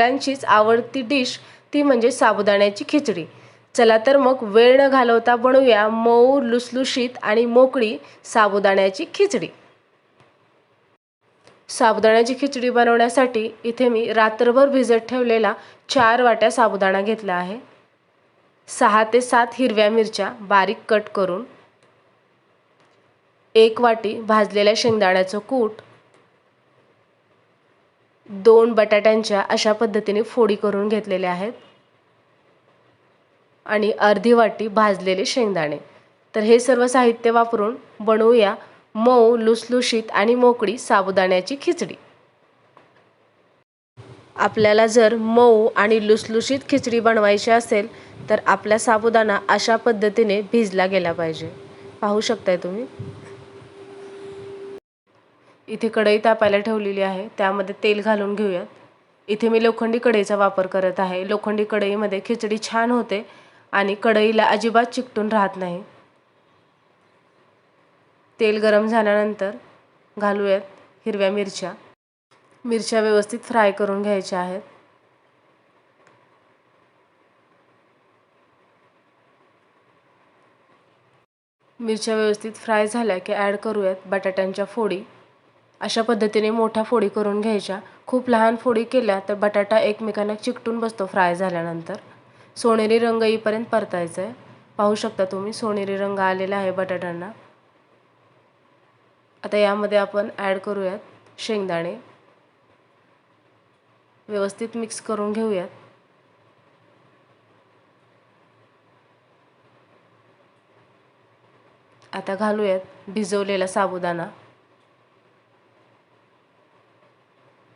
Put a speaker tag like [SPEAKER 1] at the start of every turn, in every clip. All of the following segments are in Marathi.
[SPEAKER 1] सगळ्यांचीच आवडती डिश ती म्हणजे साबुदाण्याची खिचडी। चला तर मग वेळ न घालवता बनवूया मऊ लुसलुशीत आणि मोकळी साबुदाण्याची खिचडी। साबुदाण्याची खिचडी बनवण्यासाठी इथे मी रात्रभर भिजत ठेवलेला 4 वाट्या साबुदाणा घेतला आहे। 6 ते 7 हिरव्या मिरच्या बारीक कट करून, 1 वाटी भाजलेल्या शेंगदाण्याचं कूट, 2 बटाट्यांच्या अशा पद्धतीने फोडी करून घेतलेल्या आहेत आणि अर्धी वाटी भाजलेले शेंगदाणे। तर हे सर्व साहित्य वापरून बनवूया मऊ लुसलुशीत आणि मोकळी साबुदाण्याची खिचडी। आपल्याला जर मऊ आणि लुसलुशीत खिचडी बनवायची असेल तर आपला साबुदाणा अशा पद्धतीने भिजला गेला पाहिजे। पाहू शकताय तुम्ही। इथे कढई तापायला ठेवलेली आहे, त्यामध्ये तेल घालून घेऊयात। इथे मी लोखंडी कढईचा वापर करत आहे। लोखंडी कढईमध्ये खिचडी छान होते आणि कढईला अजिबात चिकटून राहत नाही। तेल गरम झाल्यानंतर घालूयात हिरव्या मिरच्या। मिरच्या व्यवस्थित फ्राय करून घ्यायच्या आहेत। मिरच्या व्यवस्थित फ्राय झाल्या की ॲड करूयात बटाट्यांच्या फोडी। अशा पद्धतीने मोठ्या फोडी करून घ्यायच्या। खूप लहान फोडी केल्या तर बटाटा एकमेकांना चिकटून बसतो फ्राय झाल्यानंतर। सोनेरी रंग येईपर्यंत परतायचं आहे। पाहू शकता तुम्ही सोनेरी रंग आलेला आहे बटाट्यांना। आता यामध्ये आपण ॲड करूयात शेंगदाणे। व्यवस्थित मिक्स करून घेऊयात। आता घालूयात भिजवलेला साबुदाणा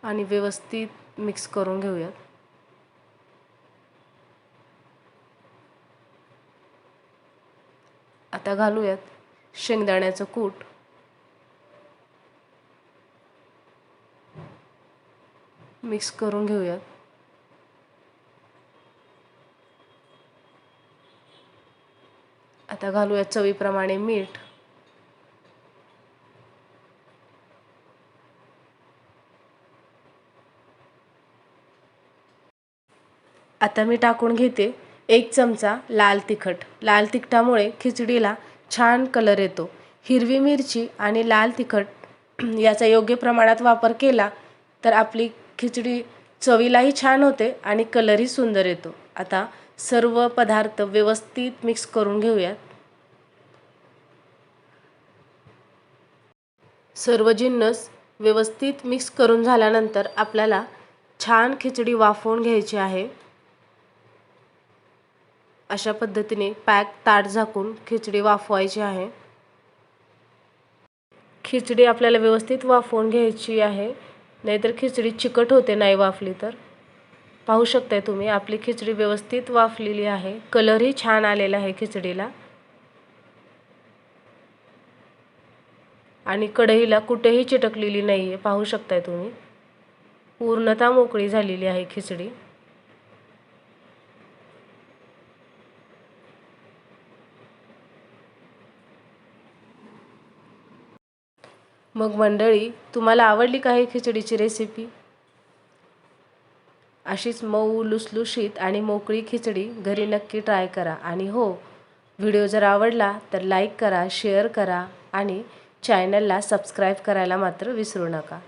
[SPEAKER 1] आणि व्यवस्थित मिक्स करून घेऊयात। आता घालूयात शेंगदाण्याचं कूट, मिक्स करून घेऊयात। आता घालूयात चवीप्रमाणे मीठ, आता मी टाकून घेते 1 चमचा लाल तिखट। लाल तिखटामुळे खिचडीला छान कलर येतो। हिरवी मिरची आणि लाल तिखट याचा योग्य प्रमाणात वापर केला तर आपली खिचडी चवीलाही छान होते आणि कलरही सुंदर येतो। आता सर्व पदार्थ व्यवस्थित मिक्स करून घेऊयात। सर्व जिन्नस व्यवस्थित मिक्स करून झाल्यानंतर आपल्याला छान खिचडी वाफवून घ्यायची आहे। अशा पद्धतीने पॅक ताट झाकून खिचडी वाफवायची आहे। खिचडी आपल्याला व्यवस्थित वाफवून घ्यायची आहे, नाहीतर खिचडी चिकट होते नाही वाफली तर। पाहू शकताय तुम्ही आपली खिचडी व्यवस्थित वाफलेली आहे। कलरही छान आलेला आहे खिचडीला आणि कढईला कुठेही चिटकलेली नाहीये। पाहू शकताय तुम्ही पूर्णतः मोकळी झालेली आहे खिचडी। मग मंडळी, तुम्हाला आवडली का ही खिचडीची रेसिपी? अशीच मऊ लुसलुशीत आणि मोकळी खिचडी घरी नक्की ट्राय करा। आणि हो, व्हिडिओ जर आवडला तर लाईक करा, शेअर करा आणि चॅनलला सबस्क्राईब करायला मात्र विसरू नका।